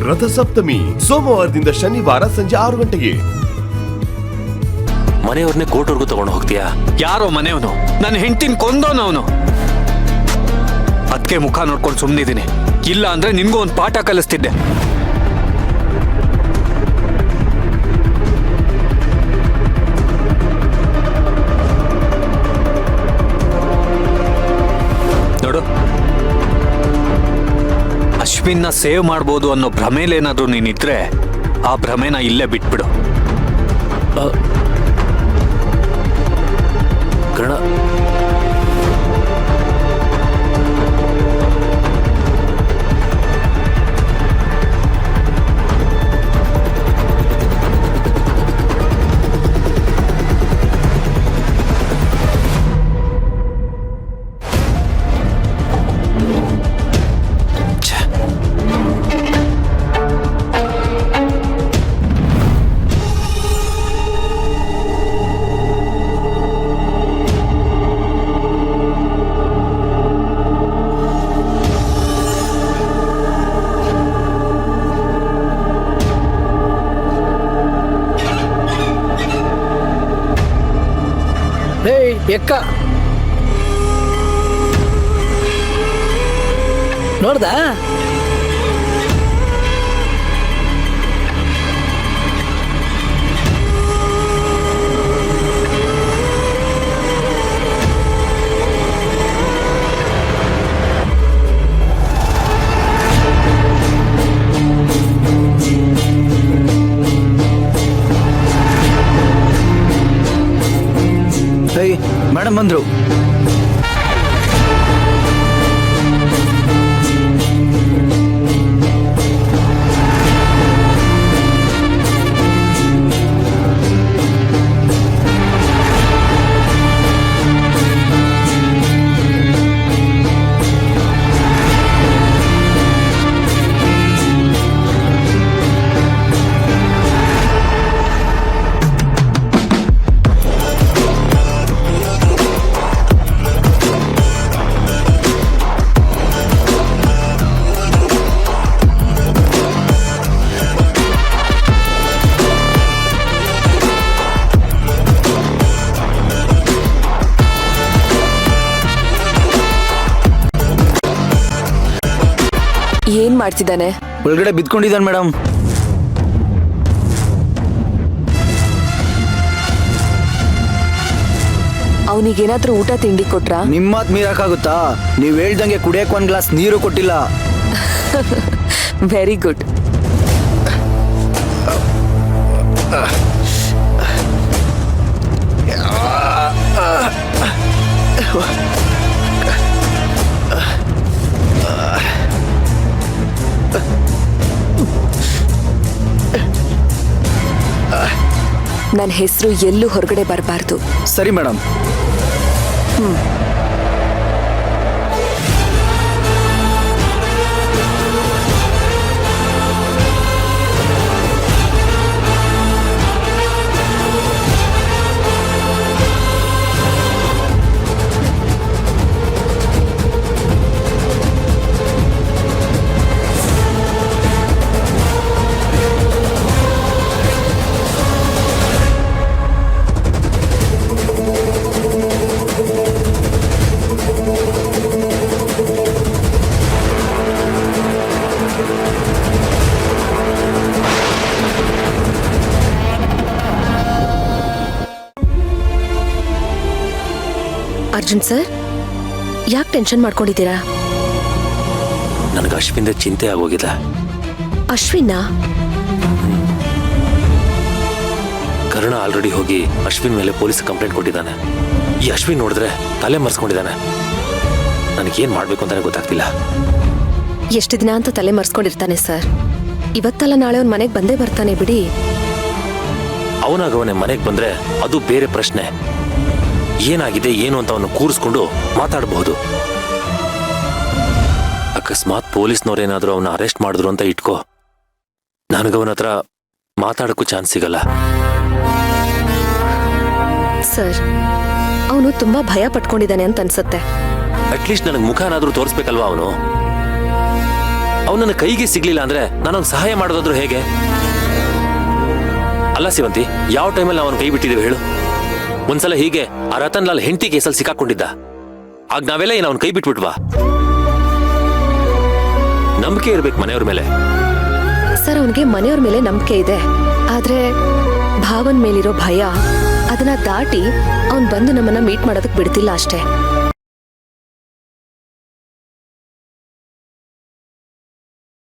ರಥಸಪ್ತಮಿ ಸೋಮವಾರದಿಂದ ಶನಿವಾರ ಸಂಜೆ 6 ಗಂಟೆಗೆ. ಮನೆಯವ್ರನ್ನೇ ಕೋರ್ಟ್ವರೆಗೂ ತಗೊಂಡು ಹೋಗ್ತೀಯಾ? ಯಾರೋ ಮನೆಯವನು ನನ್ನ ಹೆಂಡತಿನ ಕೊಂದವನವನು. ಅದಕ್ಕೆ ಮುಖ ನೋಡ್ಕೊಂಡು ಸುಮ್ಮನಿದ್ದೀನಿ. ಇಲ್ಲ ಅಂದ್ರೆ ನಿನ್ಗೂ ಒಂದು ಪಾಠ ಕಲಿಸ್ತಿದ್ದೆ. ನೋಡು, ಅಶ್ವಿನ್ನ ಸೇವ್ ಮಾಡ್ಬೋದು ಅನ್ನೋ ಭ್ರಮೇಲೇನಾದ್ರೂ ನೀನಿದ್ರೆ ಆ ಭ್ರಮೆನ ಇಲ್ಲೇ ಬಿಟ್ಬಿಡು. ಕರ್ಣ, ಎಕ್ಕ ನೋಡ್ದ? ಮೇಡಮ್ ಬಂದ್ರು. ಏನ್ ಮಾಡ್ತಿದ್ದಾನೆ? ಒಳಗಡೆ ಬಿದ್ಕೊಂಡಿದ್ದಾನೆ ಮೇಡಮ್. ಅವನಿಗೇನಾದ್ರೂ ಊಟ ತಿಂಡಿ ಕೊಟ್ರಾ? ನಿಮ್ಮ ಮಾತು ಮೀರಕ್ಕಾಗುತ್ತಾ? ನೀವ್ ಹೇಳ್ದಂಗೆ ಕುಡಿಯಕ್ 1 ಗ್ಲಾಸ್ ನೀರು ಕೊಟ್ಟಿಲ್ಲ. Very good. ನನ್ನ ಹೆಸರು ಎಲ್ಲೂ ಹೊರಗಡೆ ಬರಬಾರ್ದು. ಸರಿ ಮೇಡಮ್. ಅರ್ಜುನ್ ಸರ್, ಯಾಕೆ ಟೆನ್ಷನ್ ಮಾಡ್ಕೊಂಡಿದ್ದೀರಾ? ನನಗೆ ಅಶ್ವಿಂದ ಚಿಂತೆ ಆಗೋಗಿದೆ. ಅಶ್ವಿನ? ಕರ್ಣ ಆಲ್ರೆಡಿ ಹೋಗಿ ಅಶ್ವಿನ್ ಮೇಲೆ ಪೊಲೀಸ್ ಕಂಪ್ಲೇಂಟ್ ಕೊಟ್ಟಿದ್ದಾನೆ. ಈ ಅಶ್ವಿನ್ ನೋಡಿದ್ರೆ ತಲೆ ಮರೆಸ್ಕೊಂಡಿದ್ದಾನೆ. ನನಗೇನ್ ಮಾಡ್ಬೇಕು ಅಂತಾನೆ ಗೊತ್ತಾಗ್ತಿಲ್ಲ. ಎಷ್ಟು ದಿನ ಅಂತ ತಲೆ ಮರೆಸ್ಕೊಂಡಿರ್ತಾನೆ ಸರ್? ಇವತ್ತಲ್ಲ ನಾಳೆ ಅವ್ನ ಮನೆಗೆ ಬಂದೇ ಬರ್ತಾನೆ ಬಿಡಿ. ಅವನಾಗವನೇ ಮನೆಗೆ ಬಂದ್ರೆ ಅದು ಬೇರೆ ಪ್ರಶ್ನೆ. ಏನಾಗಿದೆ ಏನು ಅಂತ ಅವನು ಕೂರಿಸ್ಕೊಂಡು ಮಾತಾಡಬಹುದು. ಅಕಸ್ಮಾತ್ ಪೊಲೀಸ್ನವ್ರೇನಾದ್ರೂ ಅವನ್ನ ಅರೆಸ್ಟ್ ಮಾಡಿದ್ರು ಅಂತ ಇಟ್ಕೋ, ನನಗವನ ಹತ್ರ ಮಾತಾಡಕ್ಕೂ ಚಾನ್ಸ್ ಸಿಗಲ್ಲ. ಸರ್, ಅವನು ತುಂಬಾ ಭಯ ಪಟ್ಕೊಂಡಿದ್ದಾನೆ ಅಂತ ಅನ್ಸುತ್ತೆ. ಅಟ್ಲೀಸ್ಟ್ ನನಗೆ ಮುಖನಾದ್ರೂ ತೋರಿಸ್ಬೇಕಲ್ವಾ ಅವನು? ಅವನನ್ನ ಕೈಗೆ ಸಿಗ್ಲಿಲ್ಲ ಅಂದ್ರೆ ನಾನೊಂದು ಸಹಾಯ ಮಾಡೋದಾದ್ರೂ ಹೇಗೆ? ಅಲ್ಲ ಸೇವಂತಿ, ಯಾವ ಟೈಮಲ್ಲಿ ನಾವು ಅವನ ಕೈ ಬಿಟ್ಟಿದ್ದೇವೆ ಹೇಳು? ಒಂದ್ಸಲ ಹೀಗೆ ಆ ರತನ್ ಲಾಲ್ ಹೆಂಡತಿ ಕೇಸಲ್ಲಿ ಸಿಕ್ಕಾಕೊಂಡಿದ್ದ. ಆಗ ನಾವೆಲ್ಲ ಏನು ಅವನ ಕೈ ಬಿಟ್ಬಿಟ್ವಾ? ನಂಬಿಕೆ ಇರ್ಬೇಕು ಮನೆಯವ್ರ ಮೇಲೆ. ಸರ್, ಅವನಿಗೆ ಮನೆಯವ್ರ ಮೇಲೆ ನಂಬಿಕೆ ಇದೆ, ಆದ್ರೆ ಭಾವನ್ ಮೇಲಿರೋ ಭಯ ಅದನ್ನ ದಾಟಿ ಅವ್ನ್ ಬಂದು ನಮ್ಮನ್ನ ಮೀಟ್ ಮಾಡೋದಕ್ ಬಿಡ್ತಿಲ್ಲ ಅಷ್ಟೇ.